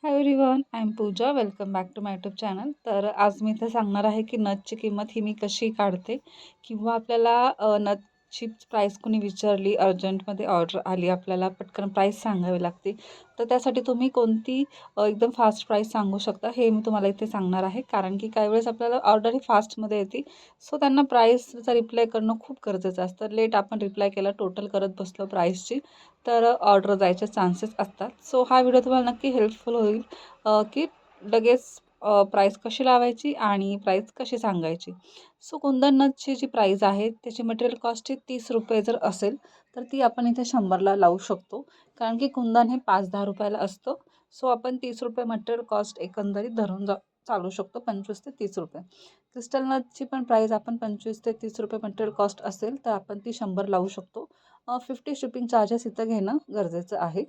High everyone, I am Pooja. Welcome back to my YouTube channel. तर आज मी इथे सांगणार आहे की नथची किंमत ही मी कशी काढते किंवा आपल्याला नथची प्राईस कोणी विचारली, अर्जंटमध्ये ऑर्डर आली, आपल्याला पटकन प्राईस सांगावी लागते, तर त्यासाठी तुम्ही कोणती एकदम फास्ट प्राईस सांगू शकता हे मी तुम्हाला इथे सांगणार आहे. कारण की काही वेळेस आपल्याला ऑर्डर ही फास्टमध्ये येते, सो त्यांना प्राईसचा रिप्लाय करणं खूप गरजेचं असतं. लेट आपण रिप्लाय केला, टोटल करत बसलो प्राईसची, तर ऑर्डर जायचे चान्सेस असतात. सो हा व्हिडिओ तुम्हाला नक्की हेल्पफुल होईल की लगेच प्राईस कशी लावायची आणि प्राईस कशी सांगायची. सो कुंदन नथची जी प्राईस आहे त्याची मटेरियल कॉस्ट ही 30 रुपये जर असेल तर ती आपण इथे 100ला लावू शकतो. कारण की कुंदन हे 5-10 रुपयाला असतं. सो आपण 30 रुपये मटेरियल कॉस्ट एकंदरीत धरून चालू शकतो, 25 ते 30 रुपये. क्रिस्टल नथची पण प्राईस आपण 25 ते 30 रुपये मटेरियल कॉस्ट असेल तर आपण ती 100 लावू शकतो. 50 शिपिंग चार्जेस इथं घेणं गरजेचं आहे.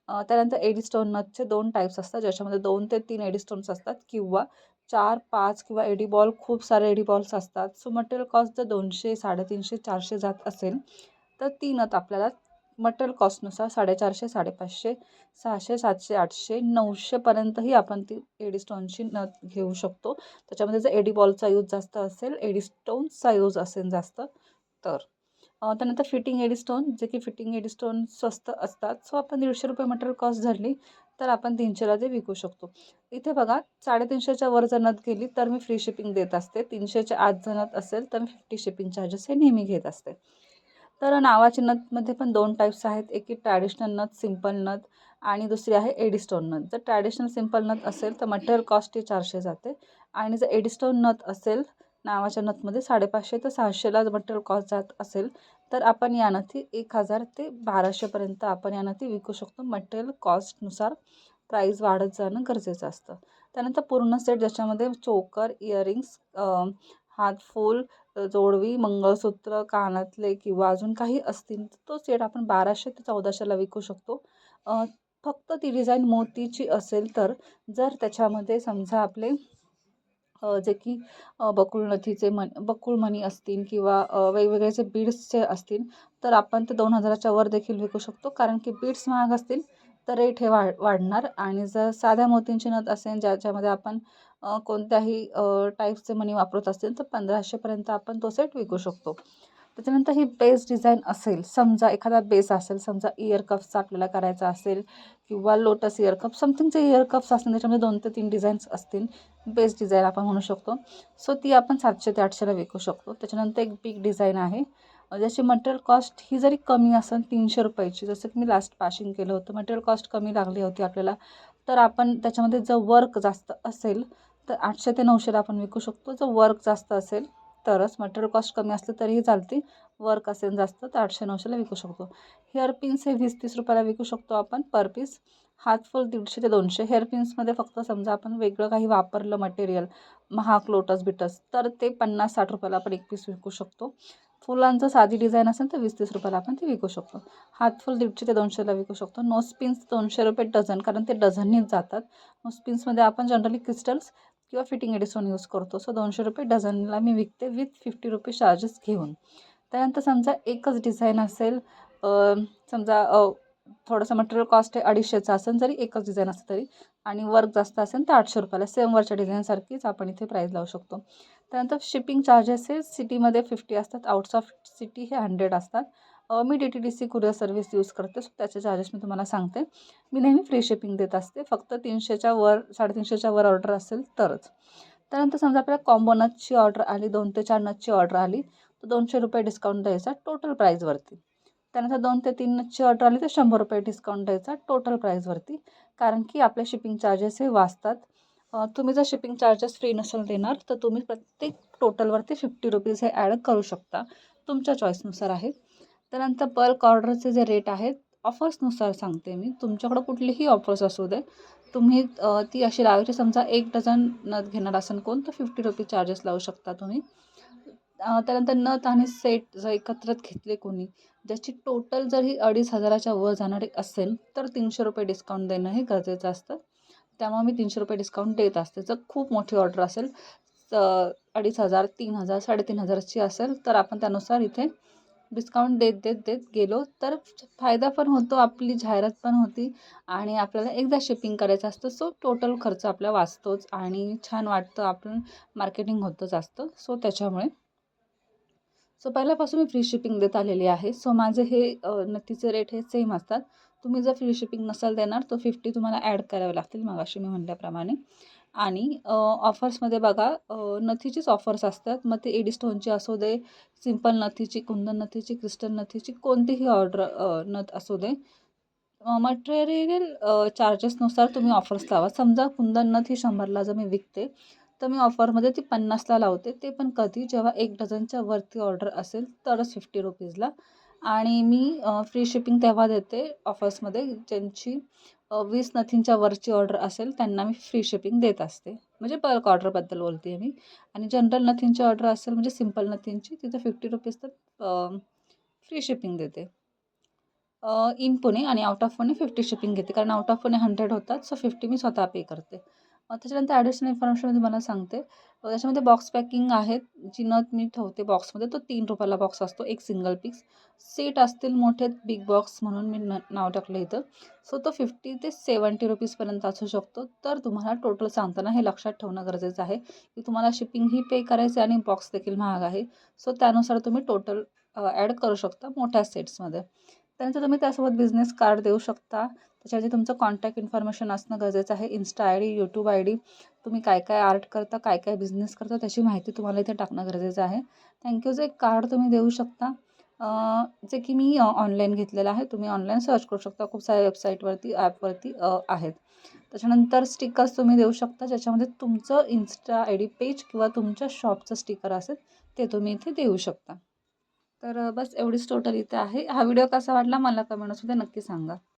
त्यानंतर एडी स्टोन नथचे 2 टाईप्स असतात, ज्याच्यामध्ये 2 ते 3 एडी स्टोन्स असतात किंवा 4-5 किंवा एडी बॉल, खूप सारे एडी बॉल्स असतात. सो मटेरियल कॉस्ट जर 200, 350, 400 जात असेल तर ती नथ आपल्याला मटेरियल कॉस्टनुसार 450, 550, 600, 700, 800, 900पर्यंतही आपण ती एडी स्टोनची नथ घेऊ शकतो. त्याच्यामध्ये जर एडी बॉलचा यूज जास्त असेल, एडी स्टोन्सचा यूज असेल जास्त तर. त्यानंतर फिटिंग एडी स्टोन, जे की फिटिंग एडी स्टोन स्वस्त असतात. सो आपण 150 रुपये मटेरियल कॉस्ट धरली तर आपण 300ला ते विकू शकतो. इथे बघा, 350च्या वर जर नथ गेली तर मी फ्री शिपिंग देत असते. 300च्या आत जर नथ असेल तर मी 50 शिपिंग चार्जेस हे नेहमी घेत असते. तर नावाची नथमध्ये पण 2 टाईप्स आहेत. एक की ट्रॅडिशनल नथ, सिंपल नथ आणि दुसरी आहे एडी स्टोन नथ. जर ट्रॅडिशनल सिंपल नथ असेल तर मटेरियल कॉस्ट ही 400 जाते आणि जर एडी स्टोन नथ असेल नावाच्या नथमध्ये 550 ते 600ला मटेरियल कॉस्ट जात असेल तर आपण या नथी 1000 ते 1200पर्यंत आपण या नथी विकू शकतो. मटेरियल कॉस्टनुसार प्राईस वाढत जाणं गरजेचं असतं. त्यानंतर पूर्ण सेट, ज्याच्यामध्ये चोकर, इयरिंग्स, हातफूल, जोडवी, मंगळसूत्र, कानातले किंवा अजून काही असतील तर तो सेट आपण 1200 ते 1400ला विकू शकतो. फक्त ती डिझाईन मोतीची असेल तर. जर त्याच्यामध्ये समजा आपले जे की बकुळ नथीचे बकुळ मणी असतील किंवा वेगवेगळे जे बीड्सचे असतील तर आपण ते 2000च्या वर देखील विकू शकतो. कारण की बीड्स महाग असतील तर रेट हे वाढणार. आणि जर साध्या मोतींची नथ असेल ज्याच्यामध्ये आपण कोणत्याही टाईपचे मणी वापरत असतील तर 1500पर्यंत आपण तो सेट विकू शकतो. त्याच्यानंतर ही बेस डिझाईन असेल, समजा एखादा बेस असेल, समजा इयर कप्सचा आपल्याला करायचा असेल किंवा लोटस इयर कप, समथिंगचे इयर कप्स असतील त्याच्यामध्ये 2 ते 3 डिझाईन्स असतील, बेस डिझाईन आपण म्हणू शकतो. सो ती आपण 700 ते 800ला विकू शकतो. त्याच्यानंतर एक बिग डिझाईन आहे, ज्याची मटेरियल कॉस्ट ही जरी कमी असेल 300 रुपयाची, जसं की मी लास्ट पाशिंग केलं होतं, मटेरियल कॉस्ट कमी लागली होती आपल्याला, तर आपण त्याच्यामध्ये जर वर्क जास्त असेल तर 800 ते 900ला आपण विकू शकतो. जर वर्क जास्त असेल तरच, मटेरियल कॉस्ट कमी असलं तरीही चालते, वर्क असेल जास्त तर 800-900ला विकू शकतो. हेअरपिन्स हे 20-30 रुपयाला विकू शकतो आपण पर पीस. हातफुल 150 ते 200. हेअरपिन्समध्ये फक्त समजा आपण वेगळं काही वापरलं मटेरियल, महाग लोटस बिटस, तर ते 50-60 रुपयाला आपण एक पीस विकू शकतो. फुलांचं साधी डिझाईन असेल तर 20-30 रुपयाला आपण ते विकू शकतो. हातफुल 150 ते 200ला विकू शकतो. नोजपिन्स 200 रुपये डझन, कारण ते डझननीच जातात. नोजपिन्समध्ये आपण जनरली क्रिस्टल्स किंवा फिटिंग एडिस्टोन यूज करतो. सो 200 रुपये डझनला मी विकते विथ 50 रुपये चार्जेस घेऊन. त्यानंतर समजा एकच डिझाईन असेल, समजा थोडंसं मटेरियल कॉस्ट आहे 250चं असेल, जरी एकच डिझाईन असेल तरी, आणि वर्क जास्त असेल तर 800 रुपयाला सेम वरच्या डिझाईनसारखीच आपण इथे प्राईस लावू शकतो. त्यानंतर शिपिंग चार्जेस हे सिटीमध्ये 50 असतात, आउट्स ऑफ सिटी हे 100 असतात. मी DTDC कुरिअर सर्व्हिस यूज करते, सो त्याचे चार्जेस मी तुम्हाला सांगते. मी नेहमी फ्री शिपिंग देत असते, फक्त 300च्या वर, 350च्या वर ऑर्डर असेल तरच. त्यानंतर समजा आपल्याला कॉम्बो नथची ऑर्डर आली, 2 ते 4 नथची ऑर्डर आली तर 200 रुपये डिस्काउंट द्यायचा टोटल प्राईजवरती. त्यानंतर 2 ते 3 नथची ऑर्डर आली तर 100 रुपये डिस्काउंट द्यायचा टोटल प्राईजवरती. कारण की आपले शिपिंग चार्जेस हे वाचतात. तुम्ही जर शिपिंग चार्जेस फ्री नसेल देणार तर तुम्ही प्रत्येक टोटलवरती 50 रुपीज हे ॲड करू शकता, तुमच्या चॉईसनुसार आहे. त्यानंतर बल्क ऑर्डरचे जे रेट आहेत, ऑफर्सनुसार सांगते मी, तुमच्याकडं कुठलीही ऑफर्स असू दे, तुम्ही ती अशी लावायची. समजा 1 डझन नथ घेणार असेल कोण तर 50 रुपये चार्जेस लावू शकता तुम्ही. त्यानंतर नथ आणि सेट जर एकत्रित घेतले कोणी, ज्याची टोटल जर ही 2500च्या वर जाणारी असेल तर 300 रुपये डिस्काउंट देणं हे गरजेचं असतं. त्यामुळे मी 300 रुपये डिस्काउंट देत असते. जर खूप मोठी ऑर्डर असेल, 2500, 3000, 3500ची असेल तर आपण त्यानुसार इथे डिस्काउंट देत देत देत गेलो तर फायदा पण होतो, आपली जाहिरात पण होती आणि आपल्याला एकदा शिपिंग करायचं असतं. सो टोटल खर्च आपला वाचतोच आणि छान वाटतं, आपण मार्केटिंग होतं जास्त. सो त्याच्यामुळे पहिल्यापासून मी फ्री शिपिंग देत आलेली आहे. सो माझे हे नथीचे रेट हे सेम असतात. तुम्ही जर फ्री शिपिंग नसाल देणार तर 50 तुम्हाला ॲड करावे लागतील मगाशी मी म्हटल्याप्रमाणे. आणि ऑफर्समध्ये बघा, नथीचीच ऑफर्स असतात. मग ते एडी स्टोनची असू दे, सिंपल नथीची, कुंदन नथीची, क्रिस्टल नथीची, कोणतीही ऑर्डर नथ असू दे, मटेरियल चार्जेसनुसार तुम्ही ऑफर्स लावा. समजा कुंदन नथ ही 100ला जर मी विकते, तर मी ऑफरमध्ये ती 50ला लावते. ते पण कधी, जेव्हा 1 डझनच्या वरती ऑर्डर असेल तरच 50 रुपीजला. आणि मी फ्री शिपिंग तेव्हा देते ऑफर्समध्ये, ज्यांची 20 नथींच्या वरची ऑर्डर असेल त्यांना मी फ्री शिपिंग देत असते. म्हणजे बल्क ऑर्डरबद्दल बोलते आहे मी. आणि जनरल नथींची ऑर्डर असेल, म्हणजे सिंपल नथींची, तिथं 50 रुपीज तर फ्री शिपिंग देते. इन पुणे आणि आउट ऑफ पुणे 50 शिपिंग घेते, कारण आउट ऑफ पुणे 100 होतात. सो 50 मी स्वतः पे करते. त्याच्यानंतर ॲडिशनल इन्फॉर्मेशन तुम्हाला सांगते. त्याच्यामध्ये बॉक्स पॅकिंग आहेत. जी नथ मी ठेवते बॉक्समध्ये, तो 3 रुपयाला बॉक्स असतो, एक सिंगल पीस. सेट असतील मोठे बिग बॉक्स म्हणून मी नाव टाकलं इथं. सो तो 50 ते 70 रुपीजपर्यंत असू शकतो. तर तुम्हाला टोटल सांगताना हे लक्षात ठेवणं गरजेचं आहे की तुम्हाला शिपिंगही पे करायचं आणि बॉक्स देखील महाग आहे. सो त्यानुसार तुम्ही टोटल ॲड करू शकता मोठ्या सेट्समध्ये. त्यानंतर तुम्ही त्यासोबत बिझनेस कार्ड देऊ शकता. त्याच्यावरती तुमचं कॉन्टॅक्ट इन्फॉर्मेशन असणं गरजेचं आहे. Insta I D, YouTube I D, तुम्ही काय काय आर्ट करता, काय काय बिझनेस करता, त्याची माहिती तुम्हाला इथे टाकणं गरजेचं आहे. थँक्यूचं एक कार्ड तुम्ही देऊ शकता, जे की मी ऑनलाईन घेतलेलं आहे. तुम्ही ऑनलाईन सर्च करू शकता, खूप साऱ्या वेबसाईटवरती, ॲपवरती आहेत. त्याच्यानंतर स्टिकर्स तुम्ही देऊ शकता, ज्याच्यामध्ये तुमचं इन्स्टा आय डी पेज किंवा तुमच्या शॉपचं स्टिकर असेल ते तुम्ही इथे देऊ शकता. तर बस एवढीच टोटल इथे आहे. हा व्हिडिओ कसा वाटला मला कमेंट्समध्ये नक्की सांगा.